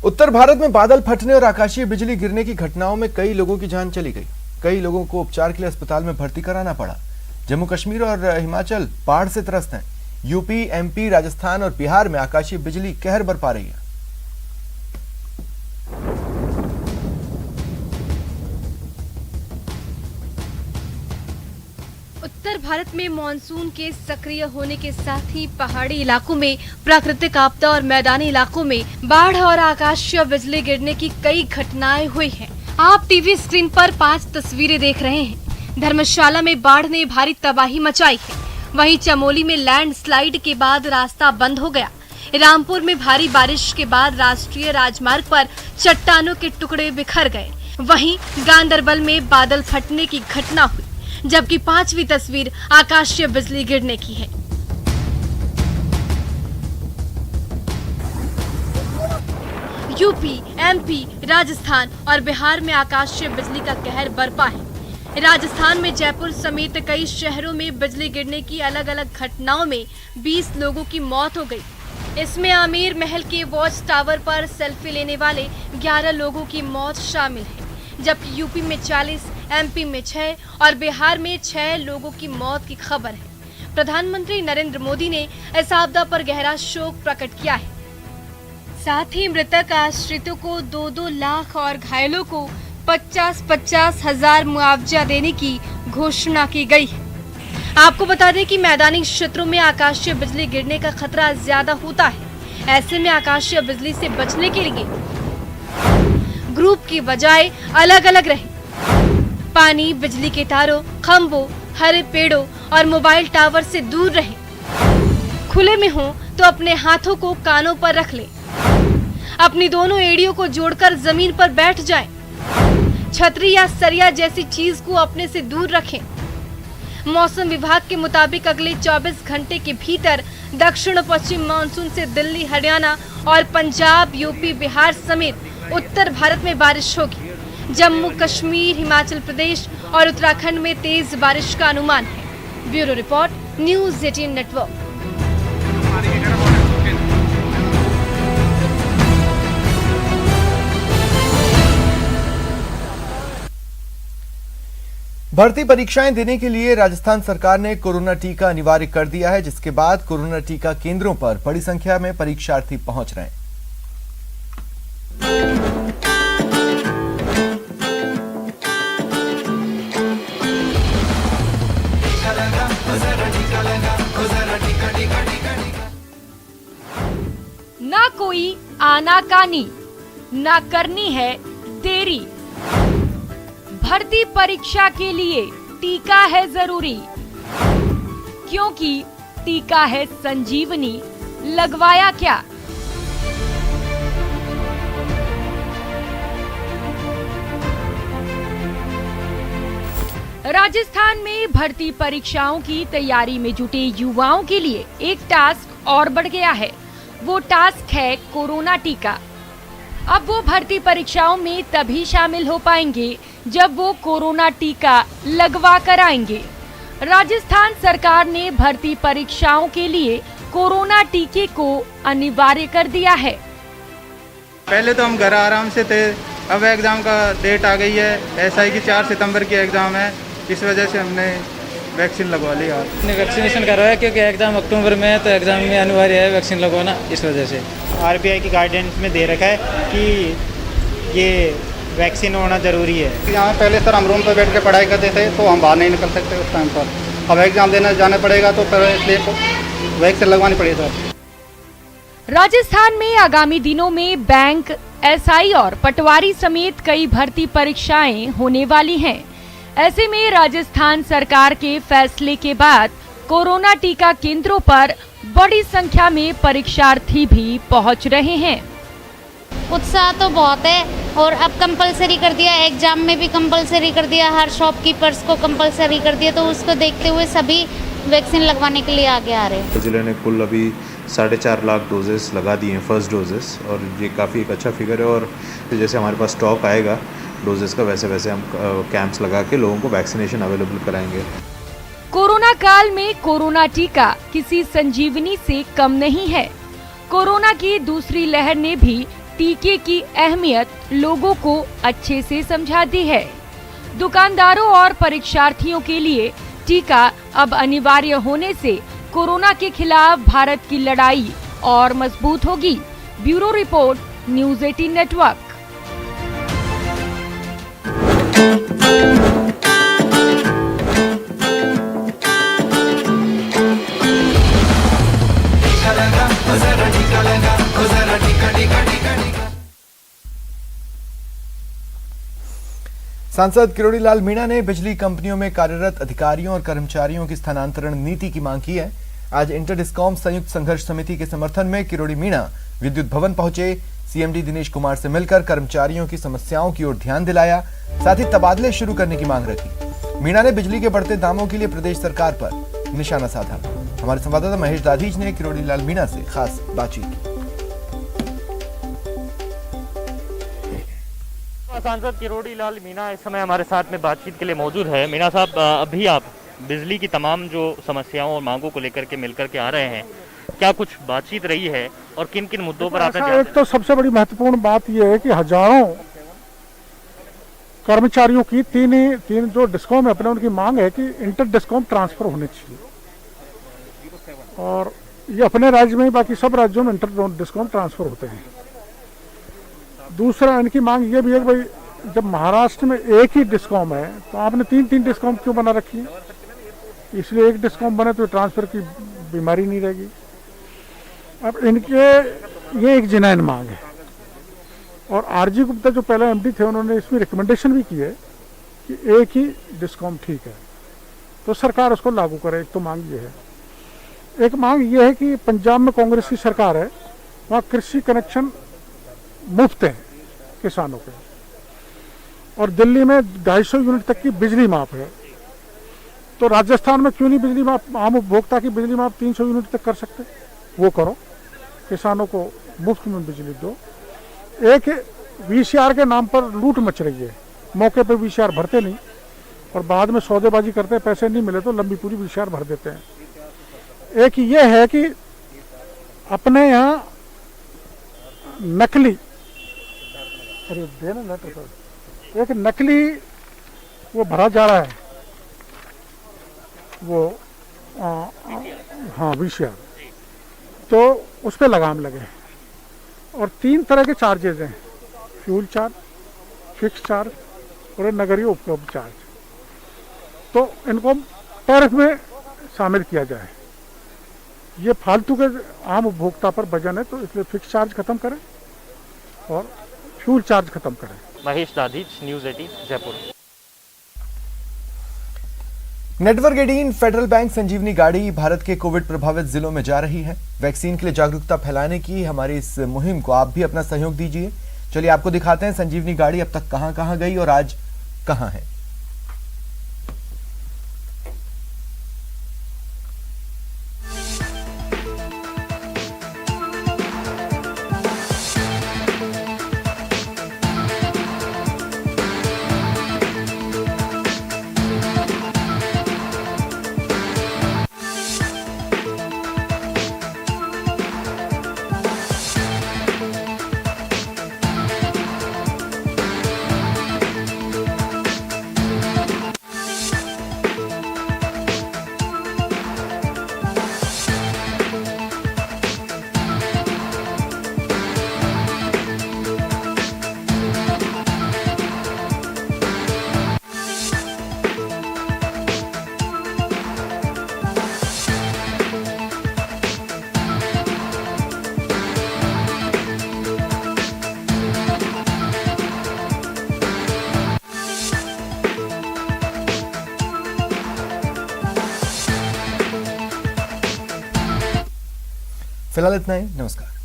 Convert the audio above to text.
उत्तर भारत में बादल फटने और आकाशीय बिजली गिरने की घटनाओं में कई लोगों की जान चली गई। कई लोगों को उपचार के लिए अस्पताल में भर्ती कराना पड़ा। जम्मू कश्मीर और हिमाचल बाढ़ से त्रस्त हैं। यूपी, एमपी, राजस्थान और बिहार में आकाशीय बिजली कहर बरपा रही है। उत्तर भारत में मानसून के सक्रिय होने के साथ ही पहाड़ी इलाकों में प्राकृतिक आपदा और मैदानी इलाकों में बाढ़ और आकाशीय बिजली गिरने की कई घटनाएं हुई हैं। आप टीवी स्क्रीन पर 5 तस्वीरें देख रहे हैं। धर्मशाला में बाढ़ ने भारी तबाही मचाई है। वहीं चमोली में लैंडस्लाइड के बाद रास्ता बंद हो गया। रामपुर में भारी बारिश के बाद राष्ट्रीय राजमार्ग पर चट्टानों के टुकड़े बिखर गए। वहीं गांदरबल में बादल फटने की घटना हुई, जबकि 5वीं तस्वीर आकाशीय बिजली गिरने की है। यूपी, एमपी, राजस्थान और बिहार में आकाशीय बिजली का कहर बरपा है। राजस्थान में जयपुर समेत कई शहरों में बिजली गिरने की अलग अलग घटनाओं में 20 लोगों की मौत हो गई। इसमें आमेर महल के वॉच टावर पर सेल्फी लेने वाले 11 लोगों की मौत शामिल है, जबकि यूपी में 40, एमपी में 6 और बिहार में 6 लोगों की मौत की खबर है। प्रधानमंत्री नरेंद्र मोदी ने इस आपदा पर गहरा शोक प्रकट किया है। साथ ही मृतक आश्रितों को 2-2 लाख और घायलों को 50-50 हजार मुआवजा देने की घोषणा की गई है। आपको बता दें कि मैदानी क्षेत्रों में आकाशीय बिजली गिरने का खतरा ज्यादा होता है। ऐसे में आकाशीय बिजली से बचने के लिए ग्रुप की बजाय अलग अलग रहें। पानी, बिजली के तारों, खंभों, हरे पेड़ों और मोबाइल टावर से दूर रहें। खुले में हो तो अपने हाथों को कानों पर रख लें। अपनी दोनों एड़ियों को जोड़कर जमीन पर बैठ जाएं। छतरी या सरिया जैसी चीज को अपने से दूर रखें। मौसम विभाग के मुताबिक अगले 24 घंटे के भीतर दक्षिण पश्चिम मानसून से दिल्ली, हरियाणा और पंजाब, यूपी, बिहार समेत उत्तर भारत में बारिश होगी। जम्मू कश्मीर, हिमाचल प्रदेश और उत्तराखंड में तेज बारिश का अनुमान है। Bureau report, news 18 network. भर्ती परीक्षाएं देने के लिए राजस्थान सरकार ने कोरोना टीका अनिवार्य कर दिया है, जिसके बाद कोरोना टीका केंद्रों पर बड़ी संख्या में परीक्षार्थी पहुंच रहे हैं। ना कोई आनाकानी, ना करनी है देरी। भर्ती परीक्षा के लिए टीका है जरूरी, क्योंकि टीका है संजीवनी। लगवाया क्या? राजस्थान में भर्ती परीक्षाओं की तैयारी में जुटे युवाओं के लिए एक टास्क और बढ़ गया है। वो टास्क है कोरोना टीका। अब वो भर्ती परीक्षाओं में तभी शामिल हो पाएंगे जब वो कोरोना टीका लगवा कर आएंगे। राजस्थान सरकार ने भर्ती परीक्षाओं के लिए कोरोना टीके को अनिवार्य कर दिया है। पहले तो हम घर आराम से थे, अब एग्जाम का डेट आ गई है। ऐसा है कि 4 सितंबर की एग्जाम है, इस वजह से हमने वैक्सीन लगवा लिया। हमने वैक्सीनेशन करवाया क्योंकि एग्जाम अक्टूबर में है, तो एग्जाम में अनिवार्य है वैक्सीन लगवाना, इस वजह से। आरबीआई की गाइडेंस में दे रखा है कि ये वैक्सीन होना ज़रूरी है। यहाँ पहले सर हम रूम पर बैठ के पढ़ाई करते थे, तो हम बाहर नहीं निकल सकते उस टाइम पर। अब एग्जाम देने जाना पड़ेगा, तो फिर इसलिए वैक्सीन लगवानी पड़ेगी सर। राजस्थान में आगामी दिनों में बैंक, एसआई और पटवारी समेत कई भर्ती परीक्षाएं होने वाली हैं। ऐसे में राजस्थान सरकार के फैसले के बाद कोरोना टीका केंद्रों पर बड़ी संख्या में परीक्षार्थी भी पहुंच रहे हैं। उत्साह तो बहुत है, और अब कंपलसरी कर दिया, एग्जाम में भी कंपलसरी कर दिया, हर शॉपकीपर्स को कंपलसरी कर दिया, तो उसको देखते हुए सभी वैक्सीन लगवाने के लिए आगे आ रहे हैं। जिले ने कुल अभी 4.5 लाख डोजेस लगा दिए हैं, फर्स्ट डोजेस, और ये काफ़ी एक अच्छा फिगर है। और जैसे हमारे पास स्टॉक आएगा डोजेस का, वैसे वैसे हम कैंप्स लगा के लोगों को वैक्सीनेशन अवेलेबल कराएंगे। कोरोना काल में कोरोना टीका किसी संजीवनी से कम नहीं है। कोरोना की दूसरी लहर ने भी टीके की अहमियत लोगों को अच्छे से समझाती है। दुकानदारों और परीक्षार्थियों के लिए टीका अब अनिवार्य होने से कोरोना के खिलाफ भारत की लड़ाई और मजबूत होगी। Bureau report, news 18 network. सांसद किरोड़ी लाल मीणा ने बिजली कंपनियों में कार्यरत अधिकारियों और कर्मचारियों की स्थानांतरण नीति की मांग की है। आज इंटर डिस्कॉम संयुक्त संघर्ष समिति के समर्थन में किरोड़ी मीणा विद्युत भवन पहुंचे। सीएमडी दिनेश कुमार से मिलकर कर्मचारियों की समस्याओं की ओर ध्यान दिलाया, साथ ही तबादले शुरू करने की मांग रखी। मीणा ने बिजली के बढ़ते दामों के लिए प्रदेश सरकार पर निशाना साधा। हमारे संवाददाता महेश दाधीच ने किरोड़ी लाल मीणा से खास बातचीत की। सांसद किरोड़ी लाल मीणा इस समय हमारे साथ में बातचीत के लिए मौजूद है। मीणा साहब, अभी आप बिजली की तमाम जो समस्याओं और मांगों को लेकर के मिलकर के आ रहे हैं, क्या कुछ बातचीत रही है और किन किन मुद्दों पर आपने? एक तो सबसे बड़ी महत्वपूर्ण बात यह है कि हजारों कर्मचारियों की तीन जो डिस्कॉम है अपने, उनकी मांग है कि इंटर डिस्कॉम ट्रांसफर होने चाहिए, और ये अपने राज्य में ही बाकी सब राज्यों में इंटर डिस्कॉम ट्रांसफर होते हैं। दूसरा, इनकी मांग ये भी है कि भाई जब महाराष्ट्र में एक ही डिस्कॉम है तो आपने तीन डिस्कॉम क्यों बना रखी है? इसलिए एक डिस्कॉम बने तो ट्रांसफर की बीमारी नहीं रहेगी। अब इनके ये एक जिनायन मांग है, और आरजी गुप्ता जो पहले एमडी थे उन्होंने इसमें रिकमेंडेशन भी की है कि एक ही डिस्कॉम ठीक है, तो सरकार उसको लागू करे। एक तो मांग ये है। एक मांग ये है कि पंजाब में कांग्रेस की सरकार है, वहाँ कृषि कनेक्शन मुफ्त है किसानों के, और दिल्ली में 250 यूनिट तक की बिजली माफ है। तो राजस्थान में क्यों नहीं बिजली माफ? आम उपभोक्ता की बिजली माफ 300 यूनिट तक कर सकते, वो करो, किसानों को मुफ्त में बिजली दो। एक वीसीआर के नाम पर लूट मच रही है, मौके पर वीसीआर भरते नहीं और बाद में सौदेबाजी करते हैं, पैसे नहीं मिले तो लंबी पूरी वीसीआर भर देते हैं। एक ये है कि अपने यहाँ नकली, अरे देना लेटर सर, एक नकली वो भरा जा रहा है, वो हाँ वीसीआर, तो उस पर लगाम लगे। और 3 तरह के चार्जेज हैं, फ्यूल चार्ज, फिक्स चार्ज और नगरीय उपयोग चार्ज। तो इनको टैरिफ में शामिल किया जाए। ये फालतू के आम उपभोक्ता पर वजन है, तो इसलिए फिक्स चार्ज खत्म करें और फ्यूल चार्ज खत्म करें। Mahesh Dadhich, news 18 Jaipur. Network 18 Federal Bank Sanjeevani गाड़ी भारत के कोविड प्रभावित जिलों में जा रही है। वैक्सीन के लिए जागरूकता फैलाने की हमारी इस मुहिम को आप भी अपना सहयोग दीजिए। चलिए आपको दिखाते हैं संजीवनी गाड़ी अब तक कहां गई और आज कहां है। फिलहाल इतना ही, नमस्कार।